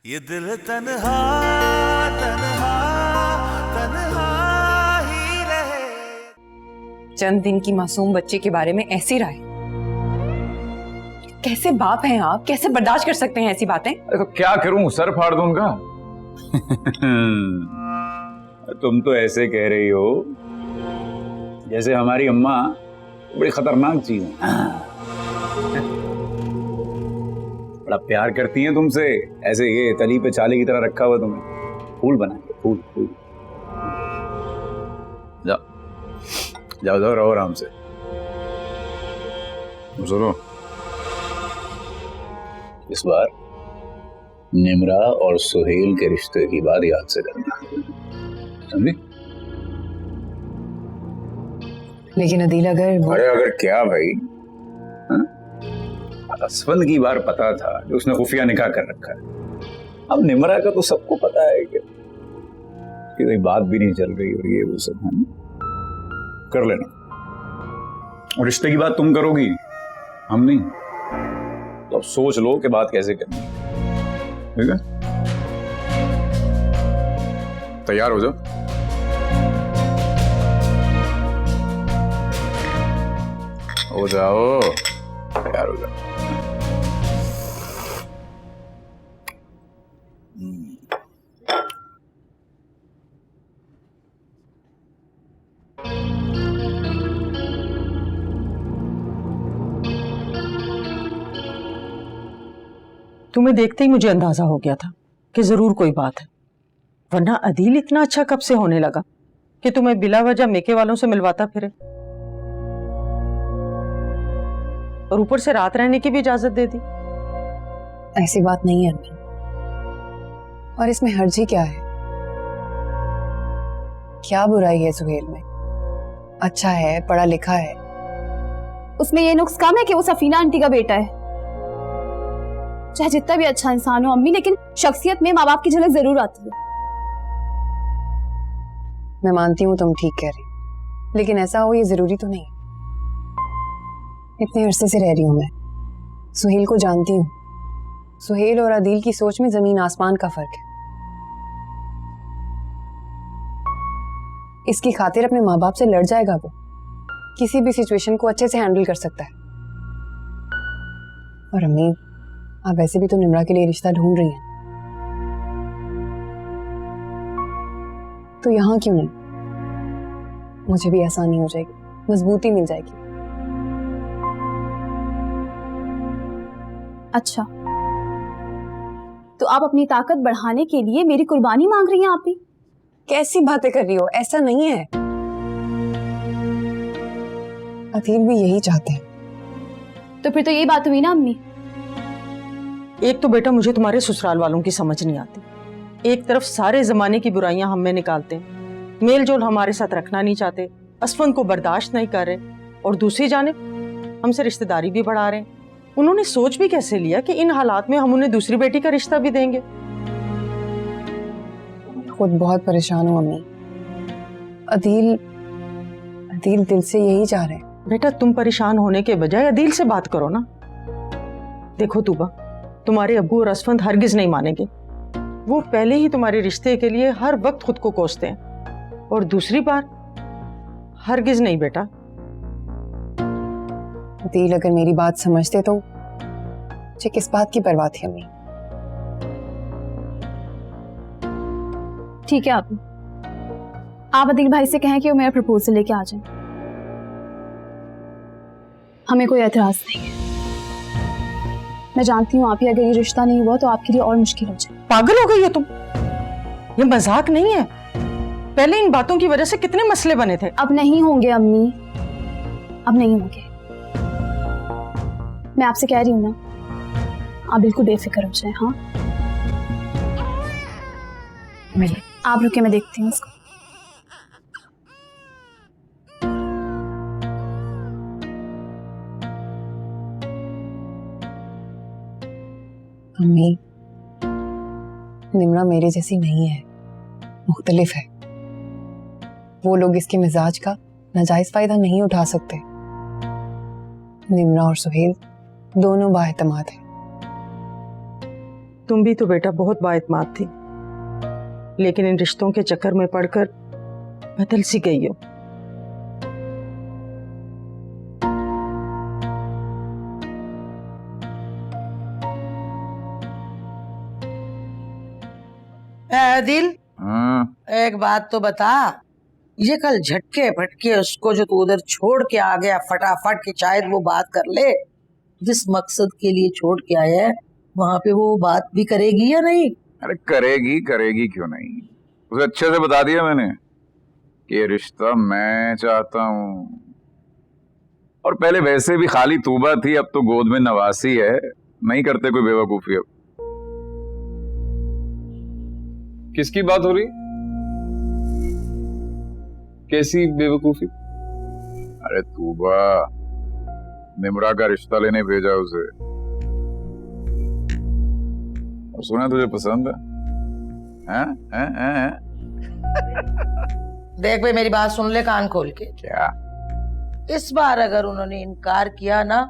ये दिल तन्हा तन्हा तन्हा ही रहे। चंद दिन की मासूम बच्चे के बारे में ऐसी राय, कैसे बाप हैं आप? कैसे बर्दाश्त कर सकते हैं ऐसी बातें? तो क्या करूं, सर फाड़ दूं उनका? तुम तो ऐसे कह रही हो जैसे हमारी अम्मा बड़ी खतरनाक चीज है। बड़ा प्यार करती हैं तुमसे, ऐसे ये तली पे चाली की तरह रखा हुआ तुम्हें। फूल बनाएंगे, फूल फूल। जाओ जाओ जाओ, रहो आराम से। सुनो, इस बार निम्रा और सुहेल के रिश्ते की बात याद से करना, समझी? लेकिन अदील अरे अगर क्या भाई, असफंद की बार पता था कि उसने खुफिया निकाह कर रखा है। अब निम्रा का तो सबको पता है कि कोई बात भी नहीं चल रही और ये वो सब है। कर लेना, और रिश्ते की बात तुम करोगी, हम नहीं। तो अब सोच लो कि बात कैसे करनी है, ठीक है? तैयार हो जाओ। हो जाओ, तैयार हो जाओ। तुम्हें देखते ही मुझे अंदाजा हो गया था कि जरूर कोई बात है, वरना अदील इतना अच्छा कब से होने लगा कि तुम्हें बिला वजह मेके वालों से मिलवाता फिरे और ऊपर से रात रहने की भी इजाजत दे दी। ऐसी बात नहीं है अम्मी, और इसमें हर्जी क्या है? क्या बुराई है सुहेल में? अच्छा है, पढ़ा लिखा है। उसमें ये नुक्स कम है कि वो सफीना आंटी का बेटा है। चाहे जितना भी अच्छा इंसान हो अम्मी, लेकिन शख्सियत में माँ बाप की झलक जरूर आती है। मैं मानती हूँ तुम ठीक कह रही, लेकिन ऐसा हो ये जरूरी तो नहीं। इतने अरसे से रह रही हूं मैं, सुहेल को जानती हूँ। सुहेल और अदील की सोच में जमीन आसमान का फर्क है। इसकी खातिर अपने माँ बाप से लड़ जाएगा वो, किसी भी सिचुएशन को अच्छे से हैंडल कर सकता है। और अम्मी, आप वैसे भी तो निम्रा के लिए रिश्ता ढूंढ रही हैं, तो यहां क्यों नहीं? मुझे भी आसानी हो जाएगी, मजबूती मिल जाएगी। अच्छा, तो आप अपनी ताकत बढ़ाने के लिए मेरी कुर्बानी मांग रही हैं? आप भी कैसी बातें कर रही हो? ऐसा नहीं है, अदील भी यही चाहते हैं। तो फिर तो यही बात हुई ना अम्मी। एक तो बेटा मुझे तुम्हारे ससुराल वालों की समझ नहीं आती। एक तरफ सारे जमाने की बुराइयां हम में निकालते हैं, मेल जोल हमारे साथ रखना नहीं चाहते, असफंद को बर्दाश्त नहीं कर रहे, और दूसरी जानिब हमसे रिश्तेदारी भी बढ़ा रहे हैं। उन्होंने सोच भी कैसे लिया कि इन हालात में हम उन्हें दूसरी बेटी का रिश्ता भी देंगे? खुद बहुत परेशान हूं अम्मी। अदील दिल से यही चाह रहे हैं। बेटा तुम परेशान होने के बजाय अदील से बात करो ना। देखो तूबा, तुम्हारे अब्बू और असफंद हरगिज नहीं मानेंगे। वो पहले ही तुम्हारे रिश्ते के लिए हर वक्त खुद को कोसते हैं, और दूसरी बार हरगिज नहीं बेटा। अदील अगर मेरी बात समझते तो मुझे किस बात की परवाह थी अम्मी। ठीक है, आप अदील भाई से कहें कि वो मेरा प्रपोजल लेके आ जाए। हमें कोई एतराज नहीं है। मैं जानती हूँ आप ही, अगर ये रिश्ता नहीं हुआ तो आपके लिए और मुश्किल हो जाए। पागल हो गई हो तुम? ये मजाक नहीं है। पहले इन बातों की वजह से कितने मसले बने थे। अब नहीं होंगे अम्मी, अब नहीं होंगे। मैं आपसे कह रही हूँ ना, आप बिल्कुल बेफिक्र हो जाए। हाँ, आप रुके, मैं देखती हूँ उसको। अम्मी, निम्रा मेरे जैसी नहीं है, मुख्तलिफ है। वो लोग इसके मिजाज का नाजायज फायदा नहीं उठा सकते। निम्रा और सुहेल दोनों बाएतमाद हैं। तुम भी तो बेटा बहुत बाएतमाद थी, लेकिन इन रिश्तों के चक्कर में पड़कर बदल सी गई हो। दिल, एक बात तो बता, ये कल झटके फटके उसको जो तू उधर छोड़ के आ गया फटाफट कि शायद वो बात कर ले, जिस मकसद के लिए छोड़ के आया है वहां पे वो बात भी करेगी या नहीं? अरे करेगी करेगी क्यों नहीं, उसे अच्छे से बता दिया मैंने कि ये रिश्ता मैं चाहता हूँ। और पहले वैसे भी खाली तूबा थी, अब तो गोद में नवासी है, नहीं करते कोई बेवकूफी। अब किसकी बात हो रही? कैसी बेवकूफी? अरे तूबा, निमरा का रिश्ता लेने भेजा उसे, और सुना तुझे पसंद है? हैं? देख भाई, मेरी बात सुन ले कान खोल के। क्या? इस बार अगर उन्होंने इनकार किया ना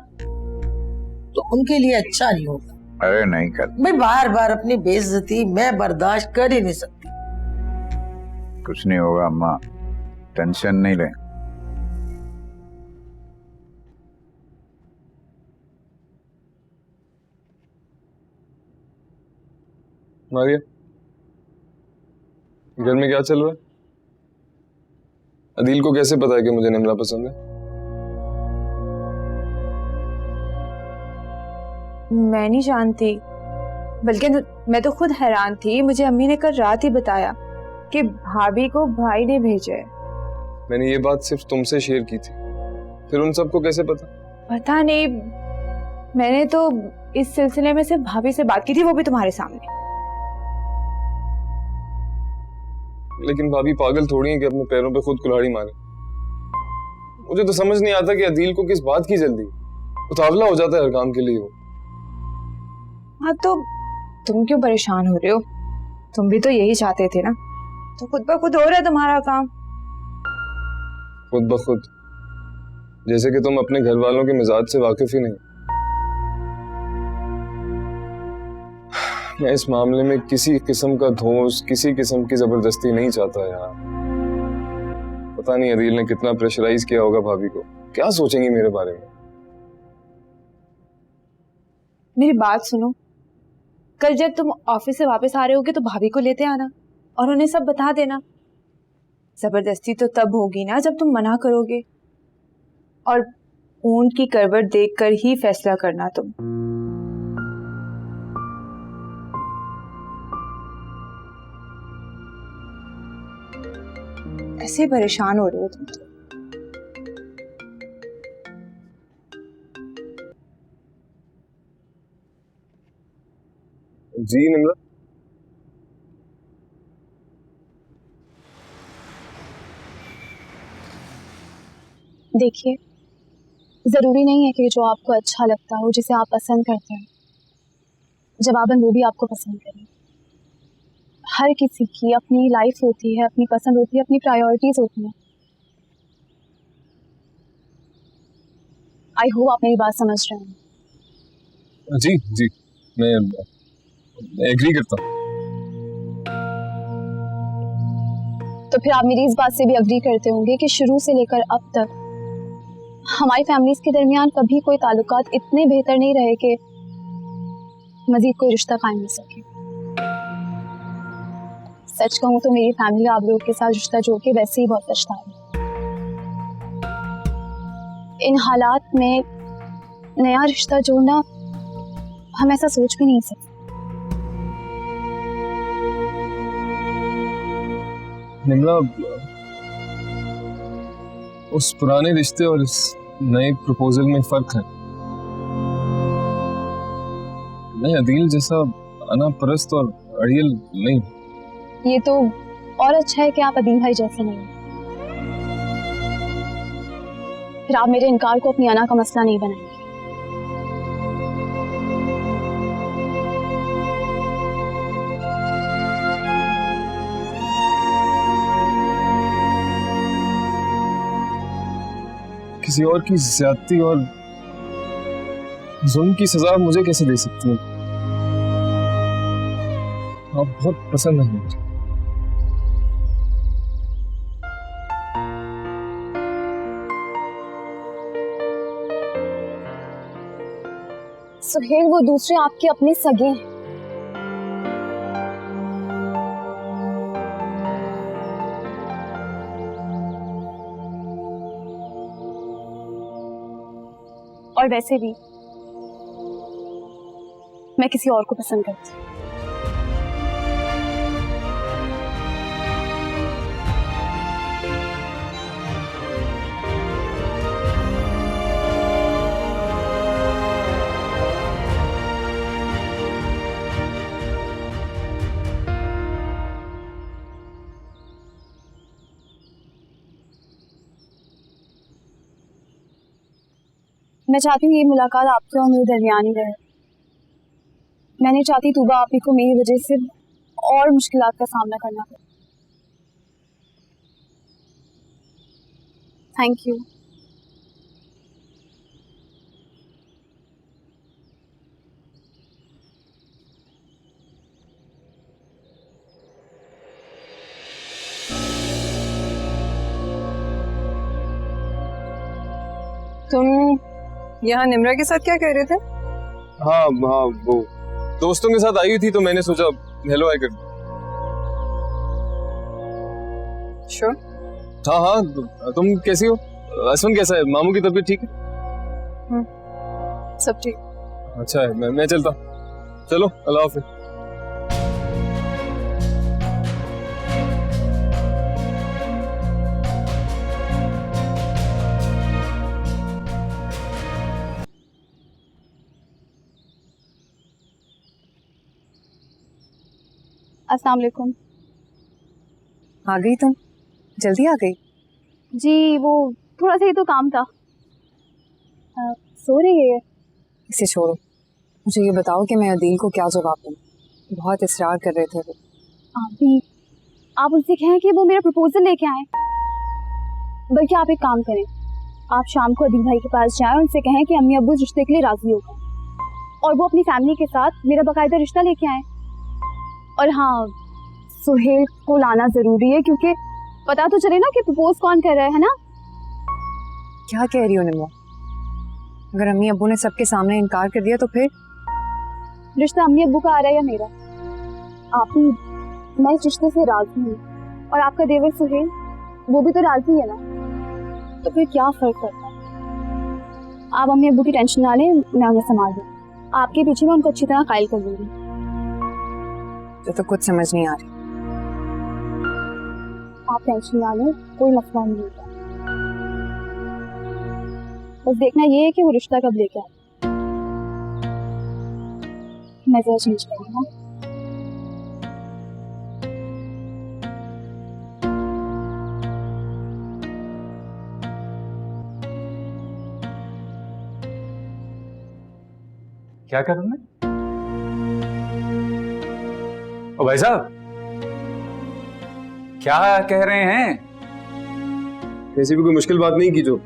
तो उनके लिए अच्छा नहीं होगा। अरे नहीं कर भाई, बार बार अपनी बेइज्जती मैं बर्दाश्त कर ही नहीं सकती। कुछ नहीं होगा अम्मा, टेंशन नहीं ले। मारिया, घर में क्या चल रहा है? अदील को कैसे पता है कि मुझे निमरा पसंद है? मैं नहीं जानती, बल्कि मैं तो खुद हैरान थी। मुझे अम्मी ने कल रात ही बताया कि भाभी को भाई ने भेजा है। मैंने ये बात सिर्फ तुमसे शेयर की थी, फिर उन सबको कैसे पता? पता नहीं, मैंने तो इस सिलसिले में सिर्फ भाभी से बात की थी, वो भी तुम्हारे सामने। लेकिन भाभी पागल थोड़ी है कि अपने पैरों पे खुद कुल्हाड़ी मारे। मुझे तो समझ नहीं आता कि अदील को किस बात की जल्दी, उतावला हो जाता है हर काम के लिए वो। हाँ तो तुम क्यों परेशान हो रहे हो? तुम भी तो यही चाहते थे ना, तो खुद ब खुद हो रहा है तुम्हारा काम। खुद ब खुद? जैसे कि तुम अपने घर वालों के मिजाज से वाकिफ ही नहीं। मैं इस मामले में किसी किस्म का धोस, किसी किस्म की जबरदस्ती नहीं चाहता यार। पता नहीं अदील ने कितना प्रेशराइज किया होगा भाभी को, क्या सोचेंगी मेरे बारे में। मेरी बात सुनो, कल जब तुम ऑफिस से वापस आ रहे होगे तो भाभी को लेते आना और उन्हें सब बता देना। जबरदस्ती तो तब होगी ना जब तुम मना करोगे, और ऊंट की करवट देखकर ही फैसला करना तुम। ऐसे परेशान हो रहे हो तुम तो। जी निमरा, देखिए, जरूरी नहीं है कि जो आपको अच्छा लगता हो, जिसे आप पसंद करते हैं, जवाबन वो भी आपको पसंद करें। हर किसी की अपनी लाइफ होती है, अपनी पसंद होती है, अपनी प्रायोरिटीज होती हैं। आई होप आप मेरी बात समझ रहे हैं। जी जी, मैं एग्री करता हूँ। तो फिर आप मेरी इस बात से भी एग्री करते होंगे कि शुरू से लेकर अब तक हमारी फैमिलीज के दरमियान कभी कोई ताल्लुकात इतने बेहतर नहीं रहे कि मजीद कोई रिश्ता कायम हो सके। सच कहूँ तो मेरी फैमिली आप लोगों के साथ रिश्ता जोड़ के वैसे ही बहुत पछताई। इन हालात में नया रिश्ता जोड़ना हम ऐसा सोच भी नहीं सकते। निमरा, उस पुराने रिश्ते और इस नए प्रपोजल में फर्क है। मैं अदील जैसा अना परस्त और अड़ियल नहीं। ये तो और अच्छा है कि आप अदील भाई जैसे नहीं। फिर आप मेरे इनकार को अपनी अना का मसला नहीं बनाएंगे। किसी और की ज्यादती और जुल्म की सजा मुझे कैसे दे सकती है? आप बहुत पसंद है मुझे। सुहेल, वो दूसरे आपके अपने सगे हैं। और वैसे भी मैं किसी और को पसंद करती हूँ। मैं चाहती हूँ ये मुलाकात आपके और मेरे दरमियान ही रहे। मैं नहीं चाहती तूबा आप ही को मेरी वजह से और मुश्किलात का सामना करना पड़े। Thank you. तुम यहाँ निम्रा के साथ क्या कर रहे थे? हाँ हाँ, वो दोस्तों के साथ आई हुई थी तो मैंने सोचा हेलो हाय कर दूं। श्योर? हाँ हाँ, तुम कैसी हो? असवन कैसा है? मामू की तबीयत ठीक है? सब ठीक। अच्छा है, मैं चलता हूं। चलो, अल्लाह हाफिज। अस्सलाम वालेकुम। आ गई तुम? जल्दी आ गई? जी वो थोड़ा सा ही तो काम था। सो रही है? इसे छोड़ो, मुझे ये बताओ कि मैं अदील को क्या जवाब दूँ? बहुत इसरार कर रहे थे वो। आप उनसे कहें कि वो मेरा प्रपोजल लेके आए। बल्कि आप एक काम करें, आप शाम को अदील भाई के पास जाएं और उनसे कहें कि अम्मी अब्बू इस रिश्ते के लिए राजी हो गए और वो अपनी फैमिली के साथ मेरा बाकायदा रिश्ता लेके आए। और हाँ, सुहेल को लाना जरूरी है क्योंकि पता तो चले ना कि प्रपोज कौन कर रहा है ना। क्या कह रही हो निम्रा? अगर अम्मी अब्बू ने सबके सामने इनकार कर दिया तो फिर? रिश्ता अम्मी अब्बू का आ रहा है या मेरा? आप ही, मैं इस रिश्ते से राजी हूँ और आपका देवर सुहेल वो भी तो राजी है ना, तो फिर क्या फर्क पड़ता है? आप अम्मी अब्बू की टेंशन ना लें, मैं उन्हें संभाल दूँ। आपके पीछे मैं उनको अच्छी तरह कायल कर दूंगी। तो कुछ समझ नहीं आ रही। आप टेंशन ना लें, कोई मसला नहीं होगा। बस देखना ये है कि वो रिश्ता कब लेके आए। मैं जरा चेंज करूँगा। क्या कर रहे हैं? ओ भाई साहब, क्या कह रहे हैं? ऐसी भी कोई मुश्किल बात नहीं की जो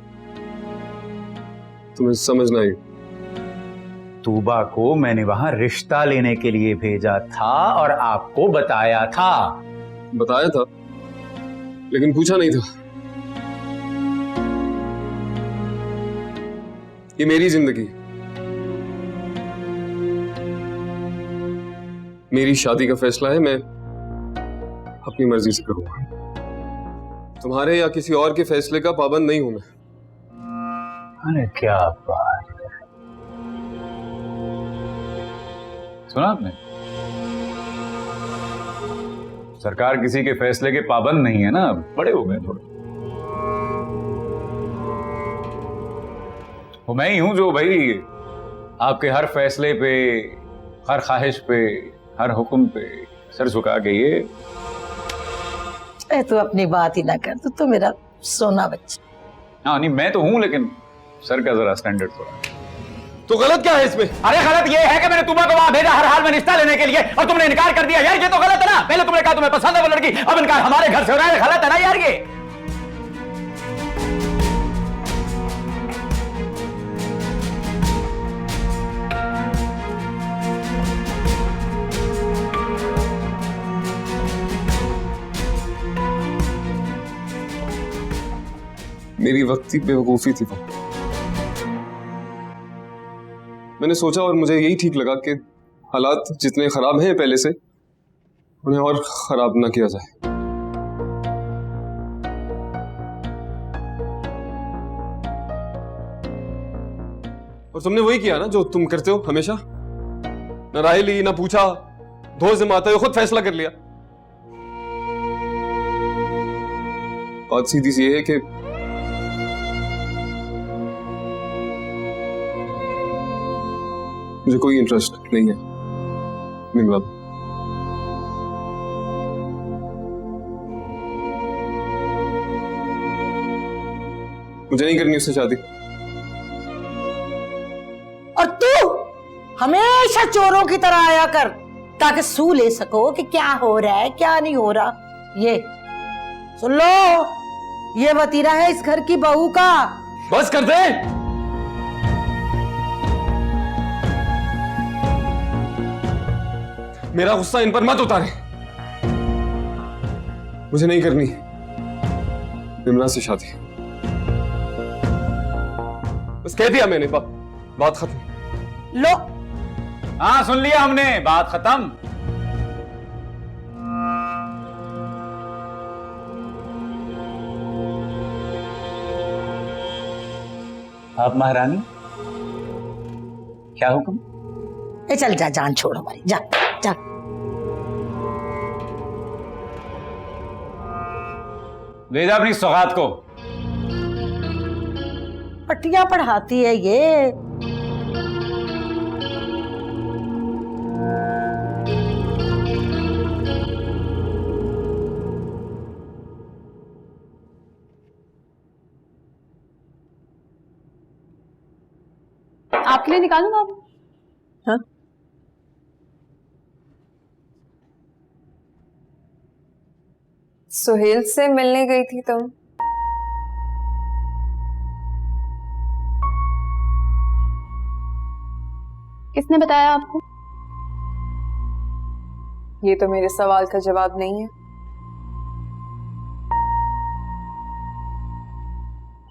तुम्हें समझ ना आई। तूबा को मैंने वहां रिश्ता लेने के लिए भेजा था और आपको बताया था। बताया था लेकिन पूछा नहीं था। ये मेरी जिंदगी, मेरी शादी का फैसला है, मैं अपनी मर्जी से करूंगा। तुम्हारे या किसी और के फैसले का पाबंद नहीं हूं मैं। अरे क्या बात है, सुना आपने? सरकार किसी के फैसले के पाबंद नहीं है ना, बड़े हो गए थोड़े। वो मैं ही हूं जो भाई आपके हर फैसले पे, हर ख्वाहिश पे, हर हुक्म पे सर झुका के ये। तू अपनी बात ही ना कर, तो मेरा सोना बच्चा। हाँ नहीं, मैं तो हूं लेकिन सर का जरा स्टैंडर्ड थोड़ा। तो गलत क्या है इसमें? अरे गलत ये है कि मैंने तुम्हें को वहां भेजा हर हाल में रिश्ता लेने के लिए और तुमने इनकार कर दिया। यार ये तो गलत है ना। पहले तुमने कहा तुम्हें पसंद है वो लड़की, अब इनकार हमारे घर से हो रहा है। गलत है ना यार ये। मेरी वक्ती बेवकूफी थी वो। मैंने सोचा और मुझे यही ठीक लगा कि हालात जितने खराब हैं पहले से उन्हें और खराब ना किया जाए। और तुमने वही किया ना जो तुम करते हो हमेशा, ना राय ली ना पूछा, धोस जमाते हुए खुद फैसला कर लिया। बात सीधी सी ये है कि मुझे कोई इंटरेस्ट नहीं है निगला। मुझे नहीं करनी उससे शादी। और तू हमेशा चोरों की तरह आया कर ताकि सू ले सको कि क्या हो रहा है क्या नहीं हो रहा। ये सुन लो, ये वतीरा है इस घर की बहू का। बस कर दे। मेरा गुस्सा इन पर मत उतारे। मुझे नहीं करनी निम्रा से शादी। बस कह दिया मैंने, बात खत्म। लो, हाँ सुन लिया हमने, बात खत्म। आप महारानी, क्या हुक्म? ए चल जा, जान छोड़ हमारी, जा जा। ले जा अपनी सौगात को। पट्टियां पढ़ाती है ये। आपके लिए निकालूं बाबू? हाँ, सुहेल से मिलने गई थी तुम? किसने बताया आपको? ये तो मेरे सवाल का जवाब नहीं है।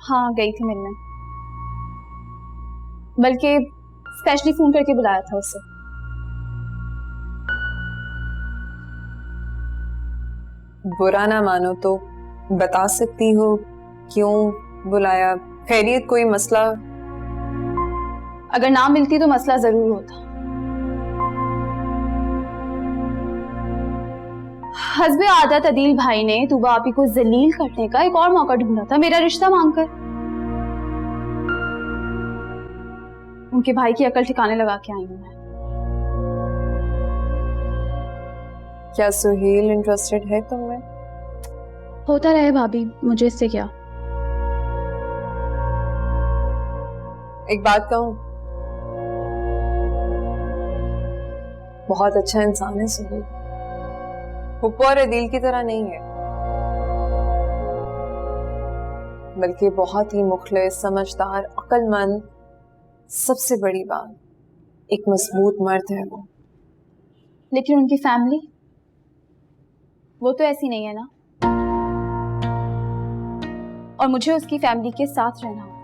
हाँ, गई थी मिलने, बल्कि स्पेशली फोन करके बुलाया था उसे। बुरा ना मानो तो बता सकती हो क्यों बुलाया? खैरियत, कोई मसला? अगर ना मिलती तो मसला जरूर होता। हस्बे आदत अदील भाई ने तूबा आपी को जलील करने का एक और मौका ढूंढा था, मेरा रिश्ता मांगकर। उनके भाई की अकल ठिकाने लगा के आई हूं मैं। क्या सुहेल इंटरेस्टेड है तुम्हें? होता रहे भाभी, मुझे इससे क्या। एक बात कहूं, बहुत अच्छा इंसान है सुहेल। हुप्पो और अदील की तरह नहीं है, बल्कि बहुत ही मुखलिस, समझदार, अक्लमंद, सबसे बड़ी बात, एक मजबूत मर्द है वो। लेकिन उनकी फैमिली, वो तो ऐसी नहीं है ना। और मुझे उसकी फैमिली के साथ रहना होगा।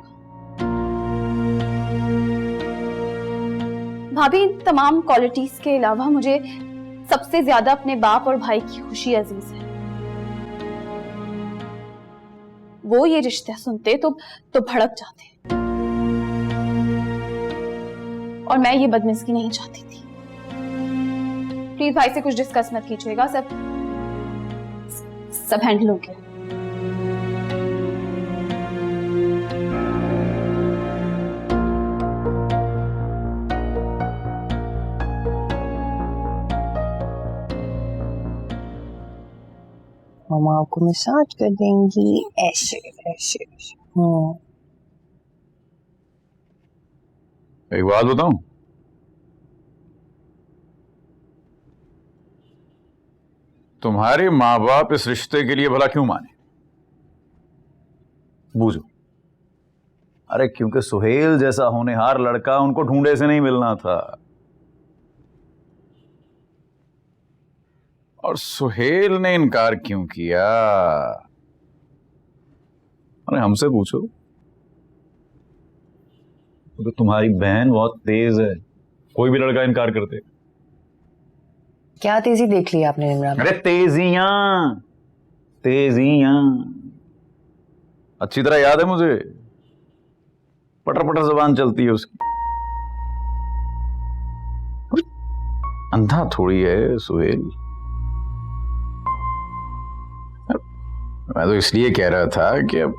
भाभी, इन तमाम क्वालिटीज के अलावा मुझे सबसे ज्यादा अपने बाप और भाई की खुशी अजीज है। वो ये रिश्ता सुनते तो भड़क जाते, और मैं ये बदमिज़गी नहीं चाहती थी। प्लीज भाई से कुछ डिस्कस मत कीजिएगा, सब हैंडल हो गया। मामा आपको मसाज कर देंगी, ऐसे ऐसे ऐसे। एक बात बताऊं, तुम्हारे माँ बाप इस रिश्ते के लिए भला क्यों माने? बूझो। अरे क्योंकि सुहेल जैसा होनहार लड़का उनको ढूंढे से नहीं मिलना था, और सुहेल ने इनकार क्यों किया? अरे हमसे पूछो। तो तुम्हारी बहन बहुत तेज है, कोई भी लड़का इनकार करते। क्या तेजी देख ली आपने निम्रा में? अरे तेजियां तेजियां अच्छी तरह याद है मुझे, पटर पटर जबान चलती है उसकी। अंधा थोड़ी है सुहेल। मैं तो इसलिए कह रहा था कि अब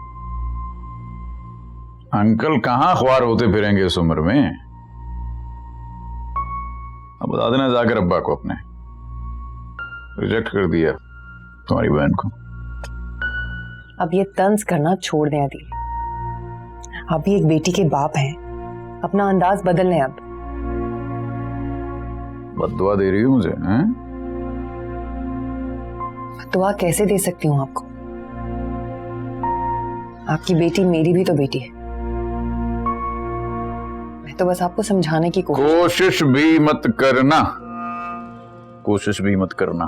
अंकल कहां ख्वार होते फिरेंगे इस उम्र में। अब बता देना जाकर अब्बा को अपने, रिजेक्ट कर दिया तुम्हारी बहन को। अब ये तंज करना छोड़ दें आदिल। आप भी एक बेटी के बाप हैं, अपना अंदाज बदल लें अब। बद्दुआ दे रही हो मुझे हैं? दुआ कैसे दे सकती हूँ आपको? आपकी बेटी मेरी भी तो बेटी है। मैं तो बस आपको समझाने की कोशिश भी मत करना, कोशिश भी मत करना।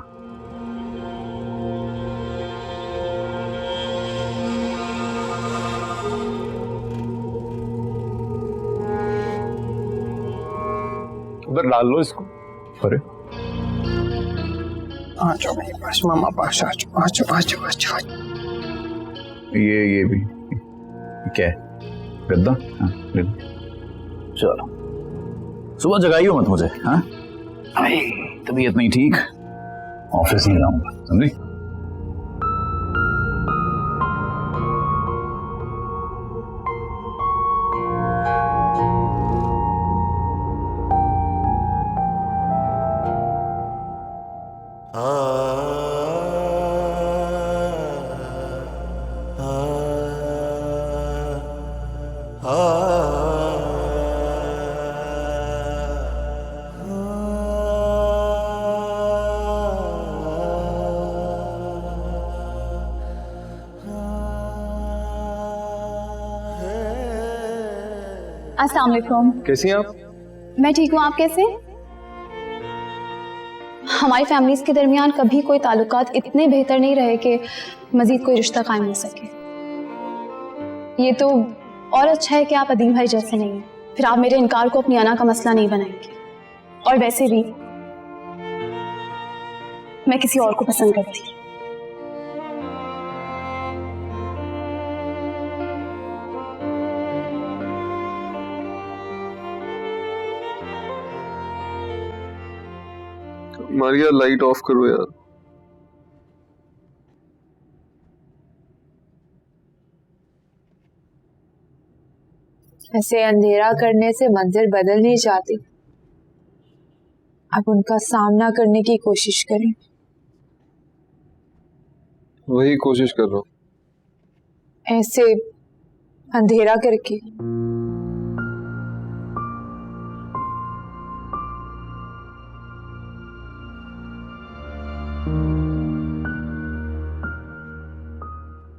उधर डाल लो इसको। अरे आजो मेरे पास मामा पास, आजो आजो आजो आजो। ये भी क्या है? गद्दा? हाँ, ले लो। चलो सुबह जगाइयो मत मुझे। हाँ तबीयत नहीं ठीक, ऑफिस नहीं जाऊंगा, समझी? अस्सलाम वालेकुम। कैसी हैं आप? मैं ठीक हूँ, आप कैसे? हमारी फैमिलीज के दरमियान कभी कोई ताल्लुकात इतने बेहतर नहीं रहे कि मजीद कोई रिश्ता कायम हो सके। ये तो और अच्छा है कि आप अदील भाई जैसे नहीं हैं, फिर आप मेरे इनकार को अपनी अना का मसला नहीं बनाएंगे। और वैसे भी मैं किसी और को पसंद करती हूँ। मारिया लाइट ऑफ करो यार। ऐसे अंधेरा करने से मंजिल बदल नहीं जाती। अब उनका सामना करने की कोशिश करें। वही कोशिश कर रहा हूँ। ऐसे अंधेरा करके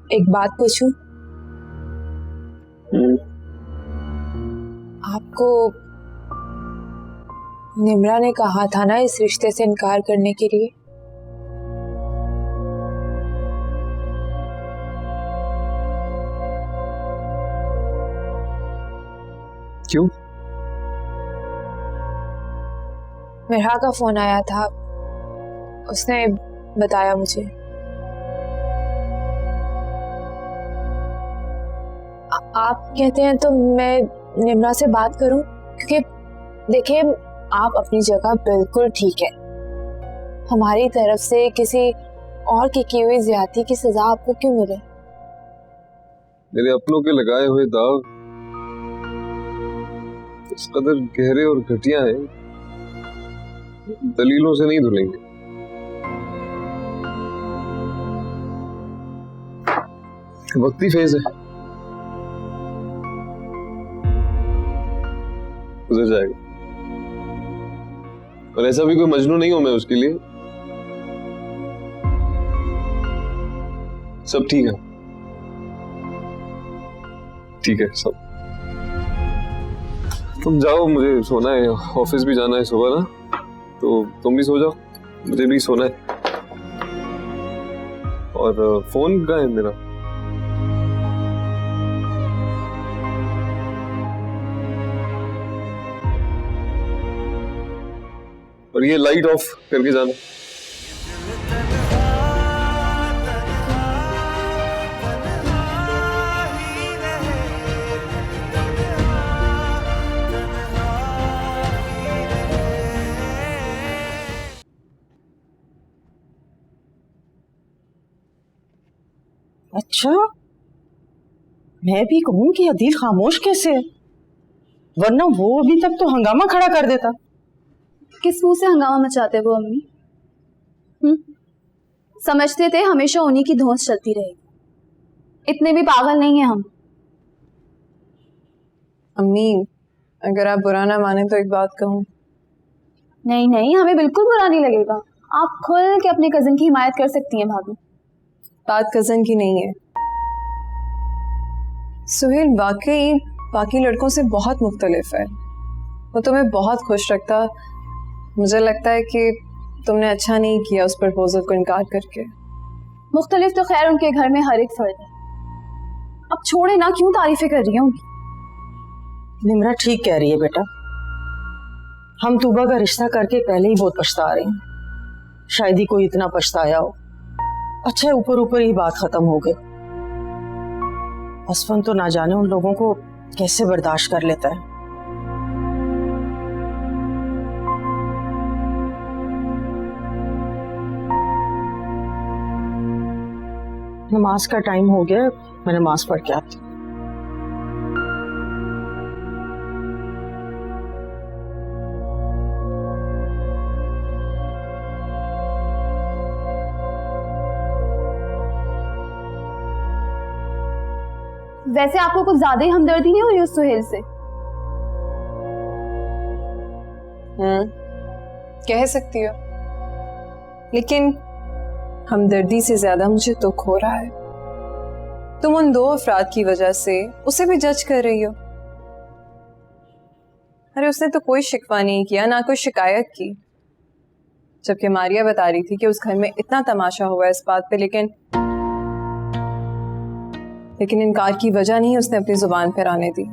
एक बात पूछूं? आपको निम्रा ने कहा था ना इस रिश्ते से इनकार करने के लिए? क्यों? मेहरा का फोन आया था, उसने बताया मुझे। आप कहते हैं तो मैं निम्रा से बात करूं? क्योंकि देखिए, आप अपनी जगह बिल्कुल ठीक है। हमारी तरफ से किसी और की हुई ज्यादती की सजा आपको क्यों मिले? मेरे अपनों के लगाए हुए दाग इस कदर गहरे और घटिया हैं, दलीलों से नहीं धुलेंगे। वक्ती फेज है, गुजर जाएगा। और ऐसा भी कोई मजनू नहीं हूं मैं उसके लिए। सब ठीक है, ठीक है सब। तुम जाओ, मुझे सोना है, ऑफिस भी जाना है सुबह ना, तो तुम भी सो जाओ, मुझे भी सोना है। और फोन कहाँ है मेरा? और ये लाइट ऑफ करके जाना। अच्छा, मैं भी कहूं कि अदील खामोश कैसे है, वरना वो अभी तक तो हंगामा खड़ा कर देता। किस मुंह से हंगामा मचाते वो अम्मी? समझते थे हमेशा उन्हीं की धौंस चलती रहेगी। इतने भी पागल नहीं है हम। अम्मी, अगर आप बुरा ना माने तो एक बात कहूँ। नहीं नहीं, हमें बिल्कुल बुरा नहीं लगेगा। आप खुल के अपने कजिन की हिमायत कर सकती हैं भाभी। बात कजन की नहीं है। सुहेल वाकई बाकी लड़कों से बहुत मुख्तलिफ है। वो तुम्हें बहुत खुश रखता। मुझे लगता है कि तुमने अच्छा नहीं किया उस प्रपोजल को इनकार करके। मुख्तलिफ तो खैर उनके घर में हर एक फर्द है। अब छोड़े ना, क्यों तारीफें कर रही हैं उनकी? निमरा ठीक कह रही है बेटा, हम तूबा का रिश्ता करके पहले ही बहुत पछता रहे हैं। शायद ही कोई इतना पछताया हो। अच्छा, ऊपर ऊपर ही बात खत्म हो गई। असफन तो ना जाने उन लोगों को कैसे बर्दाश्त कर लेता है। नमाज का टाइम हो गया, मैं नमाज पढ़ के आती हूँ। वैसे आपको कुछ ज्यादा ही हमदर्दी नहीं हुई उस सुहेल से? कह सकती हो, लेकिन हमदर्दी से ज्यादा मुझे दुख हो रहा है। तुम उन दो अफराद की वजह से उसे भी जज कर रही हो। अरे उसने तो कोई शिकवा नहीं किया, ना कोई शिकायत की। जबकि मारिया बता रही थी कि उस घर में इतना तमाशा हुआ इस बात पे, लेकिन इनकार की वजह नहीं उसने अपनी जुबान पर आने दी।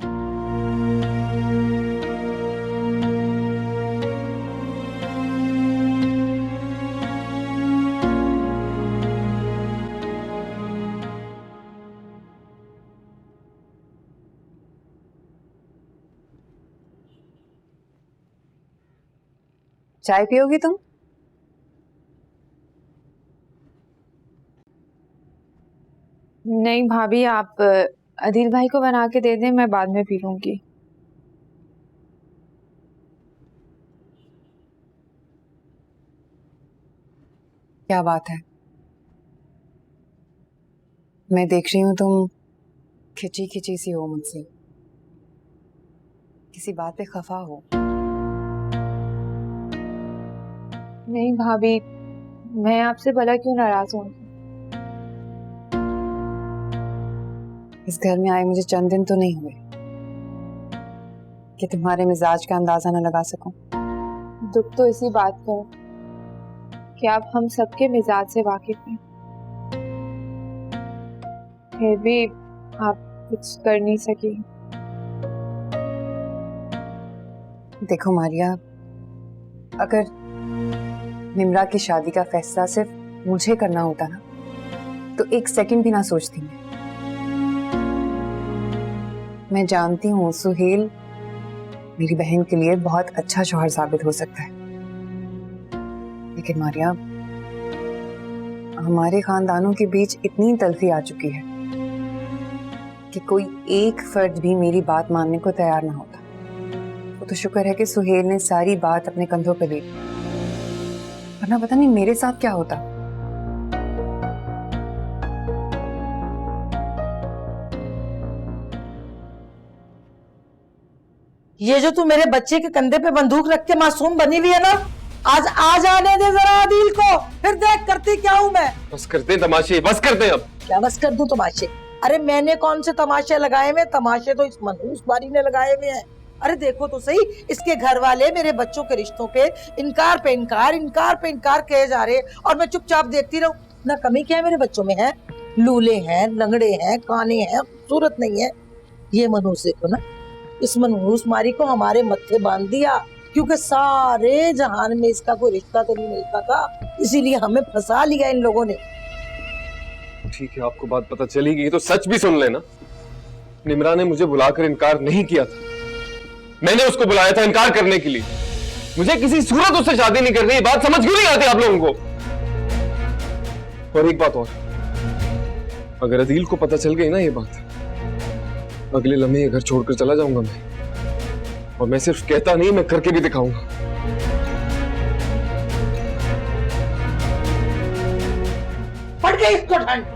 चाय पियोगी तुम? नहीं भाभी, आप अदील भाई को बना के दे दें, मैं बाद में पी लूंगी। क्या बात है? मैं देख रही हूँ तुम खिंची खिंची सी हो मुझसे, किसी बात पे खफा हो। नहीं भाभी, मैं आपसे भला क्यों नाराज हूँ? इस घर में आए मुझे चंद दिन तो नहीं हुए कि तुम्हारे मिजाज का अंदाजा न लगा सकूं। दुख तो इसी बात का कि आप हम सबके मिजाज से वाकिफ हैं, फिर भी आप कुछ कर नहीं सकी। देखो मारिया, अगर निमरा की शादी का फैसला सिर्फ मुझे करना होता ना, तो एक सेकंड भी ना सोचती मैं जानती हूँ सुहेल मेरी बहन के लिए बहुत अच्छा शौहर साबित हो सकता है। लेकिन मारिया, हमारे खानदानों के बीच इतनी तल्खी आ चुकी है कि कोई एक फर्द भी मेरी बात मानने को तैयार ना होता। वो तो शुक्र है कि सुहेल ने सारी बात अपने कंधों पे ली, वरना पता नहीं मेरे साथ क्या होता। ये जो तू मेरे बच्चे के कंधे पे बंदूक रख के मासूम बनी हुई है ना, आज आ जाने दे जरा आदिल को, फिर देख करती क्या हूँ मैं। बस करते तमाशे, बस करते अब। क्या बस कर दूं तमाशे? अरे मैंने कौन से तमाशे लगाए हुए? तमाशे तो इस मनहूस बारी ने लगाए हुए हैं। अरे देखो तो सही, इसके घर वाले मेरे बच्चों के रिश्तों पे इनकार पे इनकार कहे जा रहे, और मैं चुपचाप देखती रहूं। ना कमी क्या है मेरे बच्चों में? है लूले हैं, लंगड़े हैं, काने हैं, खूबसूरत नहीं है। ये मनहूस देखो ना, इस मनहूस मारी को हमारे मत्थे बांध दिया क्योंकि सारे जहान में इसका कोई रिश्ता तो नहीं मिलता था, इसीलिए हमें फंसा लिया इन लोगों ने। ठीक है, आपको बात पता चली गई तो सच भी सुन लेना। निम्रा ने मुझे बुलाकर इनकार नहीं किया था, मैंने उसको बुलाया था इनकार करने के लिए। मुझे किसी सूरत उससे शादी नहीं करनी, ये बात समझ क्यों नहीं आती आप लोगों को? और एक बात और, अगर अदील को पता चल गई ना ये बात, अगले लम्हे ये घर छोड़कर चला जाऊंगा मैं। और मैं सिर्फ कहता नहीं, मैं करके भी दिखाऊंगा। पड़ गई इसको ठंड।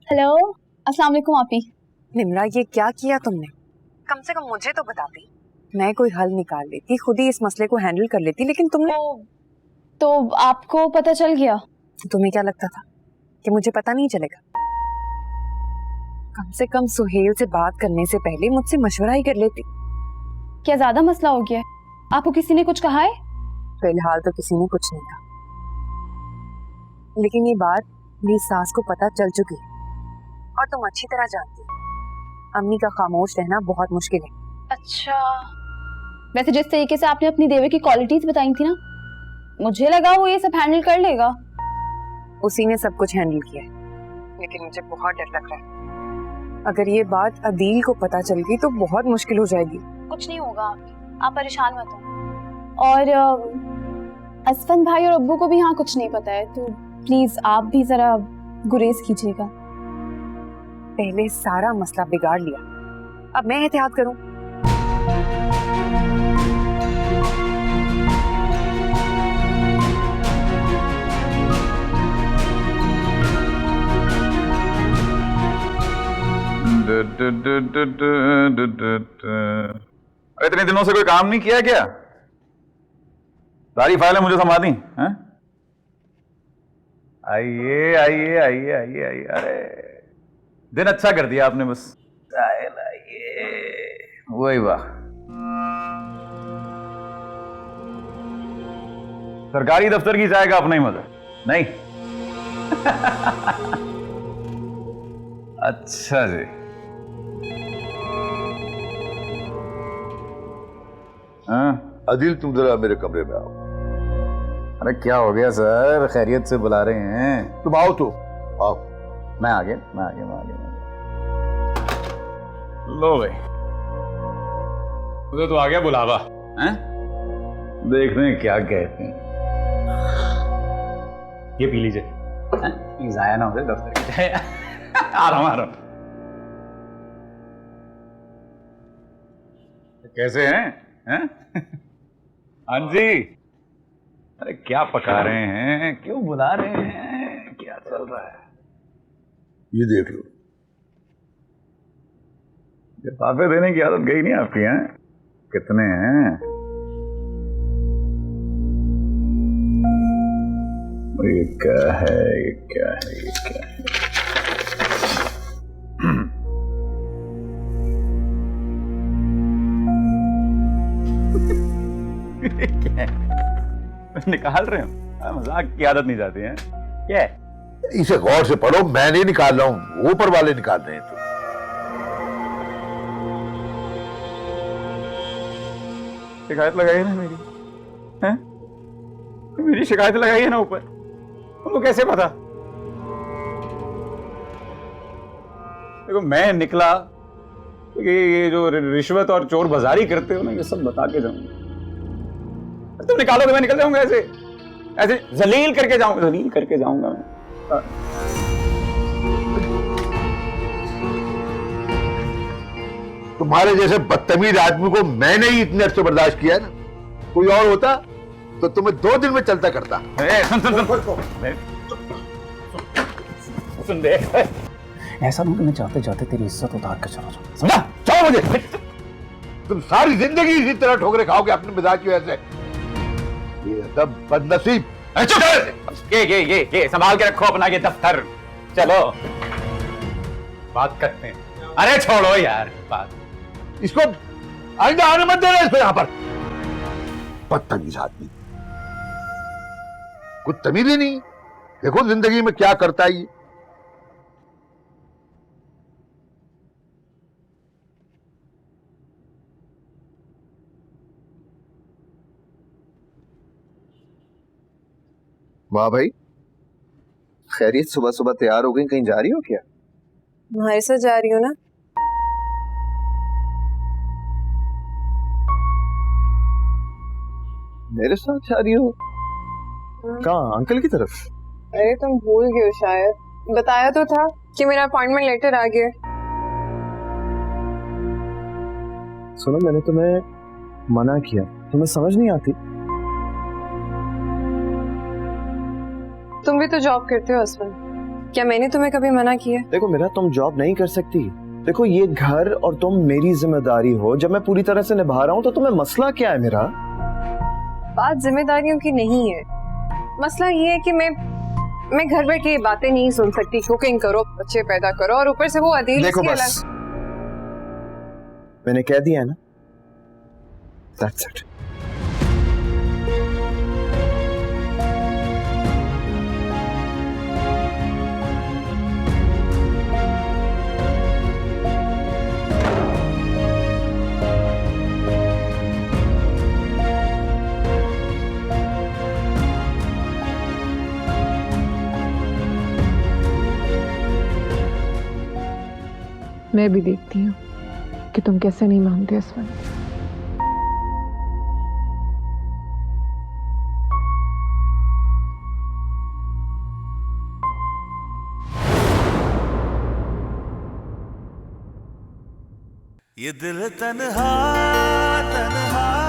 हेलो, अस्सलाम वालेकुम आपी। निम्रा, ये क्या किया तुमने? कम से कम मुझे तो बताती, मैं कोई हल निकाल लेती, खुद ही इस मसले को हैंडल कर लेती, लेकिन तुमने। तो आपको पता चल गया? तुम्हें क्या लगता था कि मुझे पता नहीं चलेगा? कम से कम सुहेल से बात करने से पहले मुझसे मशवरा ही कर लेती। क्या ज्यादा मसला हो गया है? आपको किसी ने कुछ कहा है? फिलहाल तो किसी ने कुछ नहीं कहा, लेकिन ये बात मेरी सास को पता चल चुकी है और तुम अच्छी तरह जानती हो, अम्मी का खामोश रहना बहुत मुश्किल है। अच्छा, वैसे जिस तरीके से आपने अपनी देवर की क्वालिटीज बताई थी ना, मुझे लगा वो ये सब हैंडल कर लेगा। उसी ने सब कुछ हैंडल किया है, लेकिन मुझे बहुत डर लग रहा है। अगर ये बात अदील को पता चल गई तो बहुत मुश्किल हो जाएगी। कुछ नहीं होगा, आप परेशान मत हो। और असफन भाई और अब्बू को भी यहाँ कुछ नहीं पता है, तो प्लीज आप भी जरा गुरेज कीजिएगा। पहले सारा मसला बिगाड़ लिया, अब मैं एहतियात करूं। अरे इतने दिनों से कोई काम नहीं किया क्या? सारी फाइलें मुझे संभाल दी हैं? आइए आइए आइए आइए आइए। अरे दिन अच्छा कर दिया आपने, बस आइए। वही वाह, सरकारी दफ्तर की चाय का अपना ही मजा नहीं। अच्छा जी। हाँ अदिल, तुम जरा मेरे कमरे में आओ। अरे क्या हो गया सर, खैरियत से बुला रहे हैं? तुम आओ तो आओ। मैं आ गया। लो भाई, मुझे तो आ गया बुलावा हैं? देखते हैं क्या कहते हैं। ये पी लीजिए, ये जाया ना हो जाए दफ्तर की चाय। आराम। कैसे हैं? हाँ जी। अरे क्या पका रहे हैं, क्यों बुला रहे हैं, क्या चल रहा है? ये देख लो। लिफाफे देने की आदत गई नहीं आपकी? हैं कितने हैं? ये क्या है, ये क्या है, ये क्या है? क्या है? निकाल रहे हो? मजाक की आदत नहीं जाती है क्या है? इसे गौर से पढ़ो, मैं नहीं निकाल रहा हूं, ऊपर वाले निकाल रहे हैं। तो शिकायत लगाई है ना मेरी, हैं? मेरी शिकायत लगाई है ना ऊपर, उनको कैसे पता? देखो मैं निकला कि ये जो रिश्वत और चोर बाजारी करते हो ना, ये सब बता के जाऊंगा। तुम निकालोगे मैं निकल जाऊंगा, ऐसे ऐसे जलील करके जाऊंगा मैं। तुम्हारे जैसे बदतमीज आदमी को मैंने ही इतने अर्से बर्दाश्त किया है ना। कोई और होता तो तुम्हें 2 दिन में चलता करता। सुन दे, ऐसा नहीं कि मैं जाते जाते तेरी इज्जत उतार कर चला जाऊं, समझा? चलो मुझे। तुम सारी जिंदगी इसी तरह ठोकरे खाओगे अपने मिजाज की वजह से। ये सब बदनसीब। ये संभाल के रखो अपना ये दफ्तर। चलो बात करते हैं। अरे छोड़ो यार बात। इसको आइंदा आने मत देना इसको यहां पर। बदतमीज आदमी, कुछ तमीज ही नहीं। देखो जिंदगी में क्या करता है ये। वाह भाई, खैरियत? सुबह सुबह तैयार हो गई, कहीं जा रही हो क्या? तुम्हारे साथ जा रही हूँ ना। मेरे साथ जा रही हो? कहाँ, अंकल की तरफ? अरे तुम भूल गए हो शायद। बताया तो था कि मेरा अपॉइंटमेंट लेटर आ गया। सुनो, मैंने तुम्हें मना किया, तुम्हें समझ नहीं आती? तुम भी तो जॉब करते हो असफल, क्या मैंने तुम्हें कभी मना किया? देखो मेरा, तुम जॉब नहीं कर सकती। देखो ये घर और तुम मेरी जिम्मेदारी हो, जब मैं पूरी तरह से निभा रहा हूँ तो तुम्हें मसला क्या है मेरा? बात जिम्मेदारियों की नहीं है, मसला ये है कि मैं घर बैठे ये बातें नहीं सुन सकती। कुकिंग करो, बच्चे पैदा करो, और ऊपर से वो अदील। देखो बस, मैंने कह दिया है ना, That's it. मैं भी देखती हूँ कि तुम कैसे नहीं मानते असफल। ये दिल तन्हा तन्हा